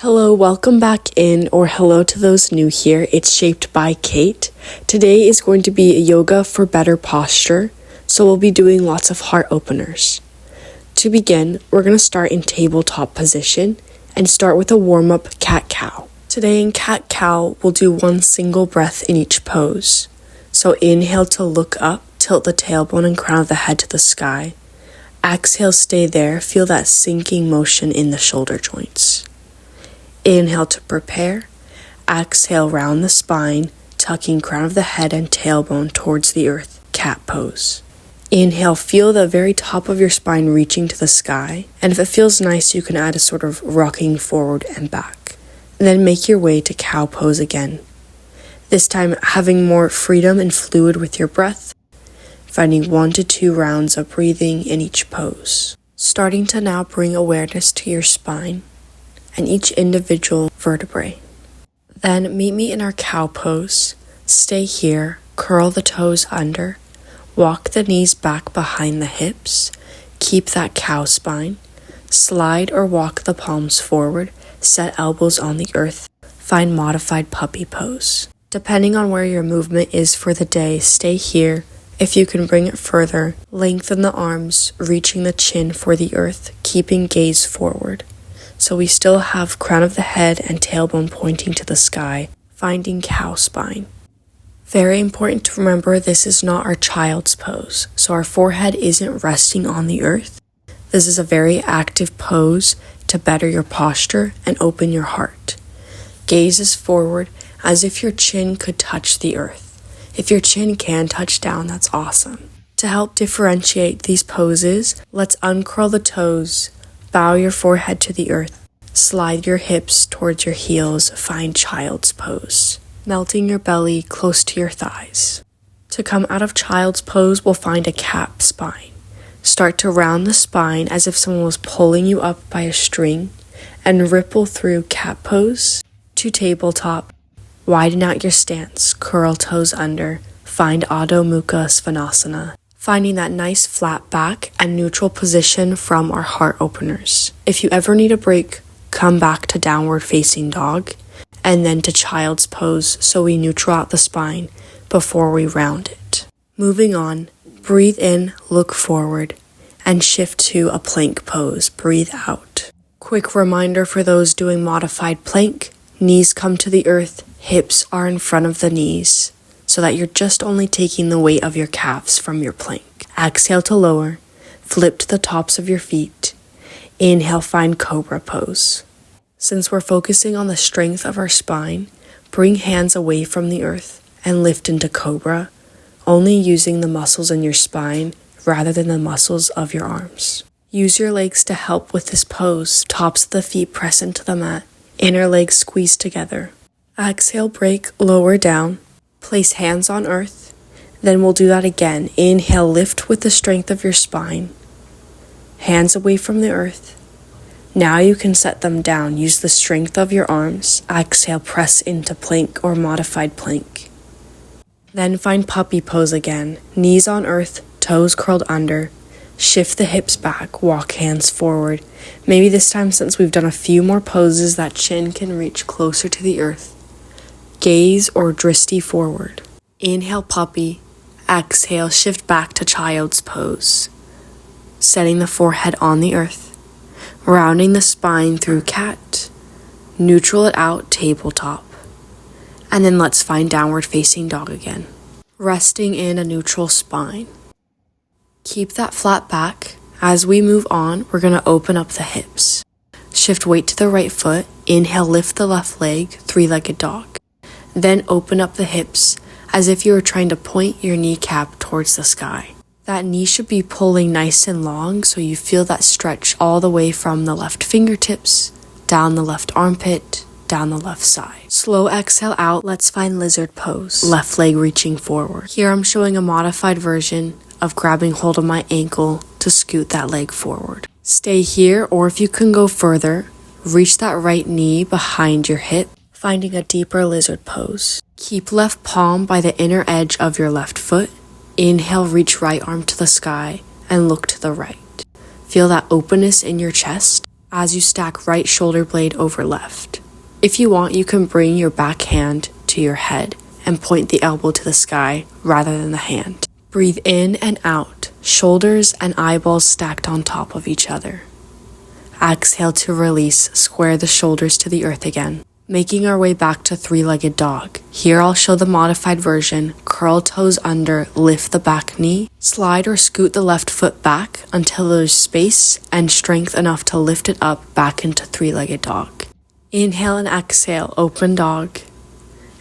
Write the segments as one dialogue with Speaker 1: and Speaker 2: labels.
Speaker 1: Hello, welcome back in, or hello to those new here. It's Shaped by Kate. Today is going to be yoga for better posture, so we'll be doing lots of heart openers. To begin, we're going to start in tabletop position and start with a warm-up cat-cow. Today in cat-cow, we'll do one single breath in each pose. So inhale to look up, tilt the tailbone and crown of the head to the sky. Exhale, stay there, feel that sinking motion in the shoulder joints. Inhale to prepare. Exhale, round the spine, tucking crown of the head and tailbone towards the earth, cat pose. Inhale, feel the very top of your spine reaching to the sky, and if it feels nice, you can add a sort of rocking forward and back. And then make your way to cow pose again. This time, having more freedom and fluid with your breath, finding 1 to 2 rounds of breathing in each pose. Starting to now bring awareness to your spine and each individual vertebrae. Then meet me in our cow pose. Stay here, curl the toes under, walk the knees back behind the hips, keep that cow spine, slide or walk the palms forward, set elbows on the earth, find modified puppy pose. Depending on where your movement is for the day, stay here. If you can bring it further, lengthen the arms, reaching the chin for the earth, keeping gaze forward. So we still have crown of the head and tailbone pointing to the sky, finding cow spine. Very important to remember, this is not our child's pose, so our forehead isn't resting on the earth. This is a very active pose to better your posture and open your heart. Gaze is forward as if your chin could touch the earth. If your chin can touch down, that's awesome. To help differentiate these poses, let's uncurl the toes. Bow your forehead to the earth. Slide your hips towards your heels. Find child's pose. Melting your belly close to your thighs. To come out of child's pose, we'll find a cat spine. Start to round the spine as if someone was pulling you up by a string and ripple through cat pose to tabletop. Widen out your stance. Curl toes under. Find Adho Mukha Svanasana. Finding that nice flat back and neutral position from our heart openers. If you ever need a break, come back to downward facing dog and then to child's pose so we neutral out the spine before we round it. Moving on, breathe in, look forward, and shift to a plank pose. Breathe out. Quick reminder for those doing modified plank, knees come to the earth, hips are in front of the knees, so that you're just only taking the weight of your calves from your plank. Exhale to lower, flip to the tops of your feet. Inhale, find cobra pose. Since we're focusing on the strength of our spine, bring hands away from the earth and lift into cobra, only using the muscles in your spine rather than the muscles of your arms. Use your legs to help with this pose. Tops of the feet press into the mat, inner legs squeeze together. Exhale, break, lower down. Place hands on earth, then we'll do that again. Inhale, lift with the strength of your spine. Hands away from the earth. Now you can set them down. Use the strength of your arms. Exhale, press into plank or modified plank. Then find puppy pose again. Knees on earth, toes curled under. Shift the hips back, walk hands forward. Maybe this time, since we've done a few more poses, that chin can reach closer to the earth. Gaze or drishti forward. Inhale, puppy. Exhale, shift back to child's pose. Setting the forehead on the earth. Rounding the spine through cat. Neutral it out, tabletop. And then let's find downward facing dog again. Resting in a neutral spine. Keep that flat back. As we move on, we're going to open up the hips. Shift weight to the right foot. Inhale, lift the left leg, three-legged dog. Then open up the hips as if you were trying to point your kneecap towards the sky. That knee should be pulling nice and long so you feel that stretch all the way from the left fingertips, down the left armpit, down the left side. Slow exhale out, let's find lizard pose. Left leg reaching forward. Here I'm showing a modified version of grabbing hold of my ankle to scoot that leg forward. Stay here, or if you can go further, reach that right knee behind your hip, finding a deeper lizard pose. Keep left palm by the inner edge of your left foot. Inhale, reach right arm to the sky and look to the right. Feel that openness in your chest. as you stack right shoulder blade over left. If you want, you can bring your back hand to your head and point the elbow to the sky rather than the hand. Breathe in and out, shoulders and eyeballs stacked on top of each other. Exhale to release, square the shoulders to the earth again. Making our way back to three-legged dog. Here I'll show the modified version. Curl toes under, lift the back knee, slide or scoot the left foot back until there's space and strength enough to lift it up back into three-legged dog. Inhale and exhale, open dog.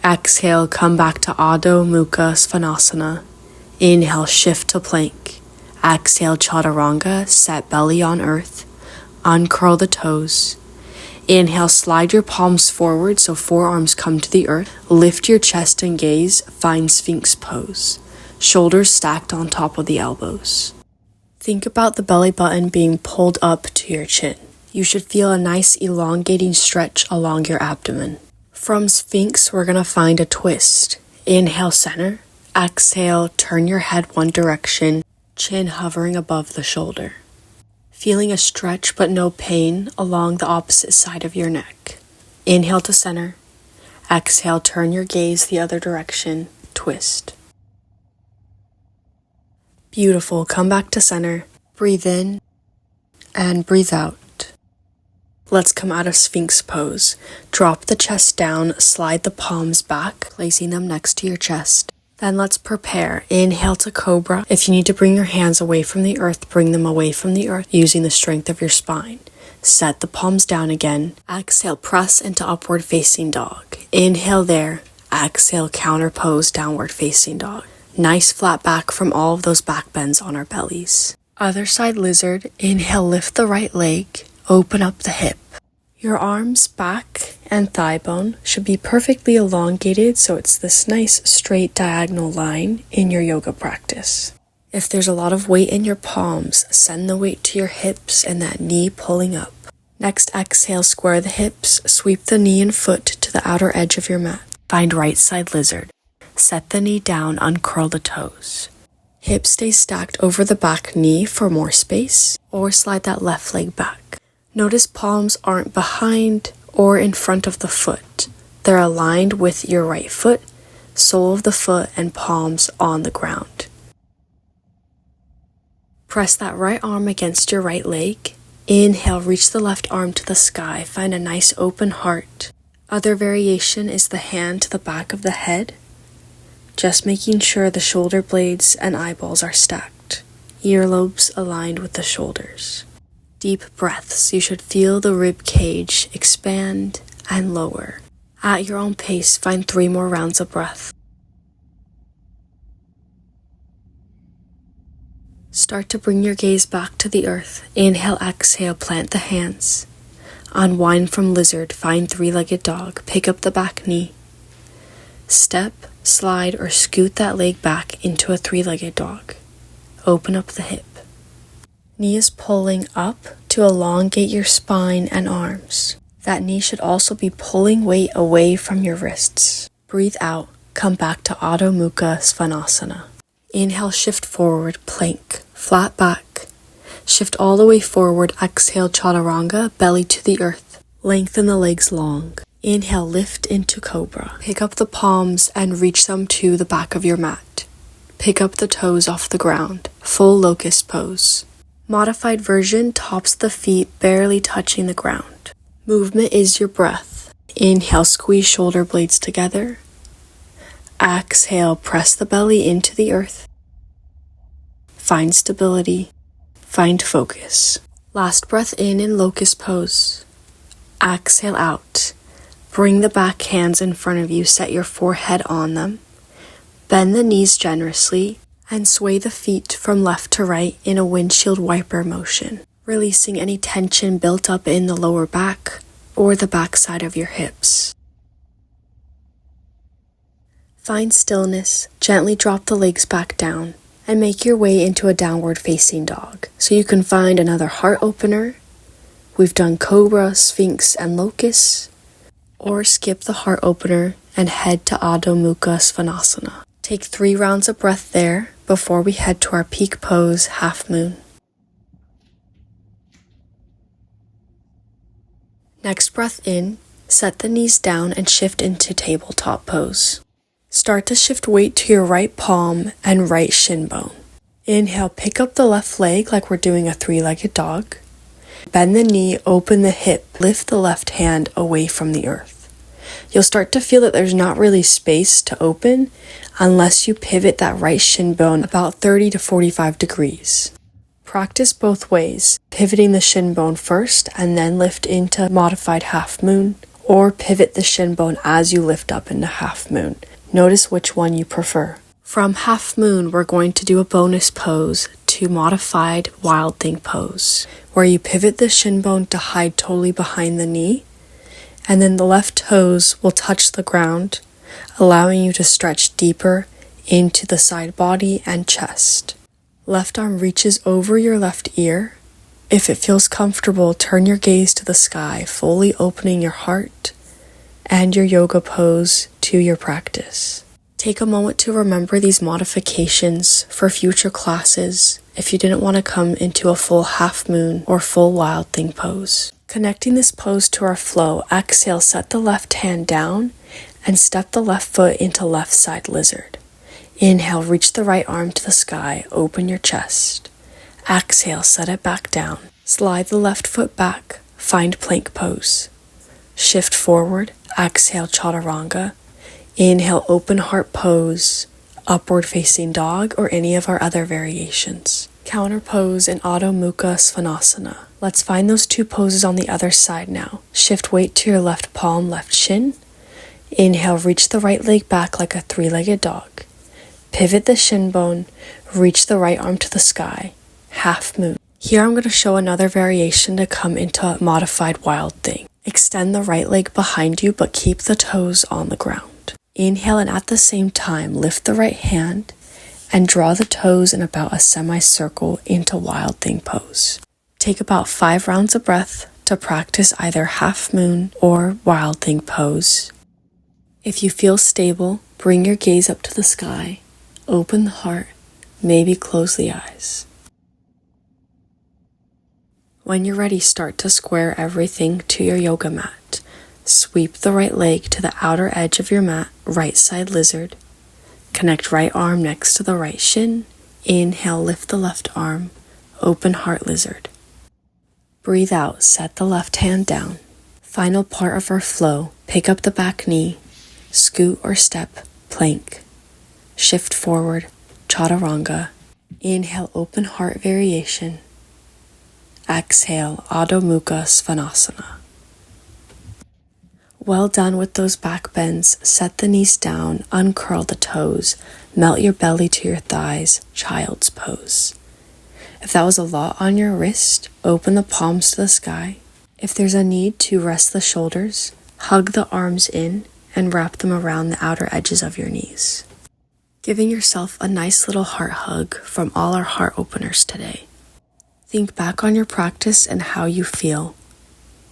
Speaker 1: Exhale, come back to Adho Mukha Svanasana. Inhale, shift to plank. Exhale, chaturanga, set belly on earth. Uncurl the toes. Inhale, slide your palms forward so forearms come to the earth. Lift your chest and gaze, find Sphinx pose. Shoulders stacked on top of the elbows. Think about the belly button being pulled up to your chin. You should feel a nice elongating stretch along your abdomen. From Sphinx, we're going to find a twist. Inhale, center. Exhale, turn your head one direction, chin hovering above the shoulder. Feeling a stretch but no pain along the opposite side of your neck. Inhale to center. Exhale, turn your gaze the other direction, twist. Beautiful, come back to center. Breathe in and breathe out. Let's come out of Sphinx pose. Drop the chest down, slide the palms back, placing them next to your chest. Then let's prepare. Inhale to Cobra. If you need to bring your hands away from the earth, bring them away from the earth using the strength of your spine. Set the palms down again. Exhale, press into upward facing dog. Inhale there. Exhale, counterpose, downward facing dog. Nice flat back from all of those back bends on our bellies. Other side lizard. Inhale, lift the right leg. Open up the hip. Your arms, back, and thigh bone should be perfectly elongated so it's this nice straight diagonal line in your yoga practice. If there's a lot of weight in your palms, send the weight to your hips and that knee pulling up. Next, exhale, square the hips, sweep the knee and foot to the outer edge of your mat. Find right side lizard. Set the knee down, uncurl the toes. Hips stay stacked over the back knee for more space, or slide that left leg back. Notice palms aren't behind or in front of the foot. They're aligned with your right foot, sole of the foot, and palms on the ground. Press that right arm against your right leg. Inhale, reach the left arm to the sky. Find a nice open heart. Other variation is the hand to the back of the head, just making sure the shoulder blades and eyeballs are stacked. Earlobes aligned with the shoulders. Deep breaths. You should feel the rib cage expand and lower. At your own pace, find 3 more rounds of breath. Start to bring your gaze back to the earth. Inhale, exhale, plant the hands. Unwind from lizard, find three-legged dog. Pick up the back knee. Step, slide, or scoot that leg back into a three-legged dog. Open up the hip. Knee is pulling up to elongate your spine and arms. That knee should also be pulling weight away from your wrists. Breathe out, come back to Adho Mukha Svanasana. Inhale, shift forward, plank, flat back. Shift all the way forward, exhale, chaturanga, belly to the earth. Lengthen the legs long. Inhale, lift into Cobra. Pick up the palms and reach them to the back of your mat. Pick up the toes off the ground, full locust pose. Modified version, tops of the feet barely touching the ground. Movement is your breath. Inhale, squeeze shoulder blades together. Exhale, press the belly into the earth. Find stability. Find focus. Last breath in locust pose. Exhale out. Bring the back hands in front of you, set your forehead on them. Bend the knees generously. And sway the feet from left to right in a windshield wiper motion, releasing any tension built up in the lower back or the back side of your hips. Find stillness, gently drop the legs back down, and make your way into a downward facing dog. So you can find another heart opener. We've done Cobra, Sphinx, and Locust, or skip the heart opener and head to Adho Mukha Svanasana. Take 3 rounds of breath there before we head to our peak pose, half moon. Next breath in, set the knees down and shift into tabletop pose. Start to shift weight to your right palm and right shin bone. Inhale, pick up the left leg like we're doing a three-legged dog. Bend the knee, open the hip, lift the left hand away from the earth. You'll start to feel that there's not really space to open unless you pivot that right shin bone about 30 to 45 degrees. Practice both ways, pivoting the shin bone first and then lift into modified half moon, or pivot the shin bone as you lift up into half moon. Notice which one you prefer. From half moon, we're going to do a bonus pose to modified wild thing pose, where you pivot the shin bone to hide totally behind the knee, and then the left toes will touch the ground, allowing you to stretch deeper into the side body and chest. Left arm reaches over your left ear. If it feels comfortable, turn your gaze to the sky, fully opening your heart and your yoga pose to your practice. Take a moment to remember these modifications for future classes if you didn't want to come into a full half moon or full wild thing pose. Connecting this pose to our flow, exhale, set the left hand down and step the left foot into left side lizard. Inhale, reach the right arm to the sky, open your chest. Exhale, set it back down. Slide the left foot back, find plank pose. Shift forward, exhale, chaturanga. Inhale, open heart pose, upward facing dog, or any of our other variations. Counterpose and Adho Mukha Svanasana. Let's find those two poses on the other side now. Shift weight to your left palm, left shin. Inhale, reach the right leg back like a three-legged dog. Pivot the shin bone, reach the right arm to the sky, half moon. Here I'm going to show another variation to come into modified wild thing. Extend the right leg behind you, but keep the toes on the ground. Inhale, and at the same time, lift the right hand and draw the toes in about a semicircle into wild thing pose. Take about 5 rounds of breath to practice either half moon or wild thing pose. If you feel stable, bring your gaze up to the sky. Open the heart, maybe close the eyes. When you're ready, start to square everything to your yoga mat. Sweep the right leg to the outer edge of your mat, right side lizard. Connect right arm next to the right shin. Inhale, lift the left arm, open heart lizard. Breathe out, set the left hand down. Final part of our flow, pick up the back knee, scoot or step, plank. Shift forward, chaturanga. Inhale, open heart variation. Exhale, Adho Mukha Svanasana. Well done with those back bends. Set the knees down, uncurl the toes, melt your belly to your thighs, child's pose. If that was a lot on your wrist, open the palms to the sky. If there's a need to rest the shoulders, hug the arms in and wrap them around the outer edges of your knees. Giving yourself a nice little heart hug from all our heart openers today. Think back on your practice and how you feel,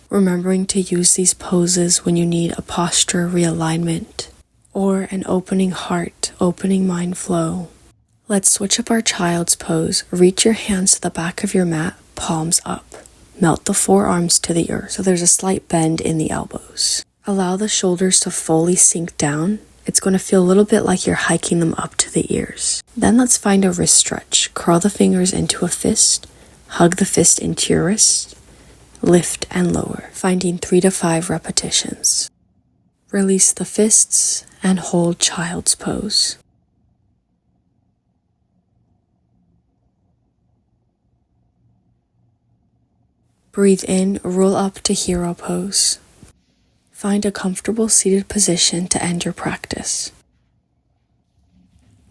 Speaker 1: remembering to use these poses when you need a posture realignment or an opening heart, opening mind flow. Let's switch up our child's pose. Reach your hands to the back of your mat, palms up. Melt the forearms to the earth so there's a slight bend in the elbows. Allow the shoulders to fully sink down. It's going to feel a little bit like you're hiking them up to the ears. Then let's find a wrist stretch. Curl the fingers into a fist. Hug the fist into your wrist. Lift and lower, finding 3 to 5 repetitions. Release the fists and hold child's pose. Breathe in, roll up to hero pose. Find a comfortable seated position to end your practice.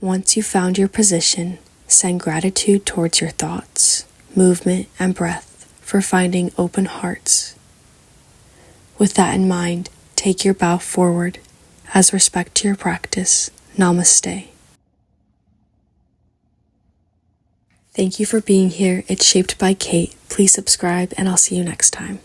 Speaker 1: Once you've found your position, send gratitude towards your thoughts, movement, and breath for finding open hearts. With that in mind, take your bow forward as respect to your practice. Namaste. Thank you for being here. It's Shaped by Kate. Please subscribe and I'll see you next time.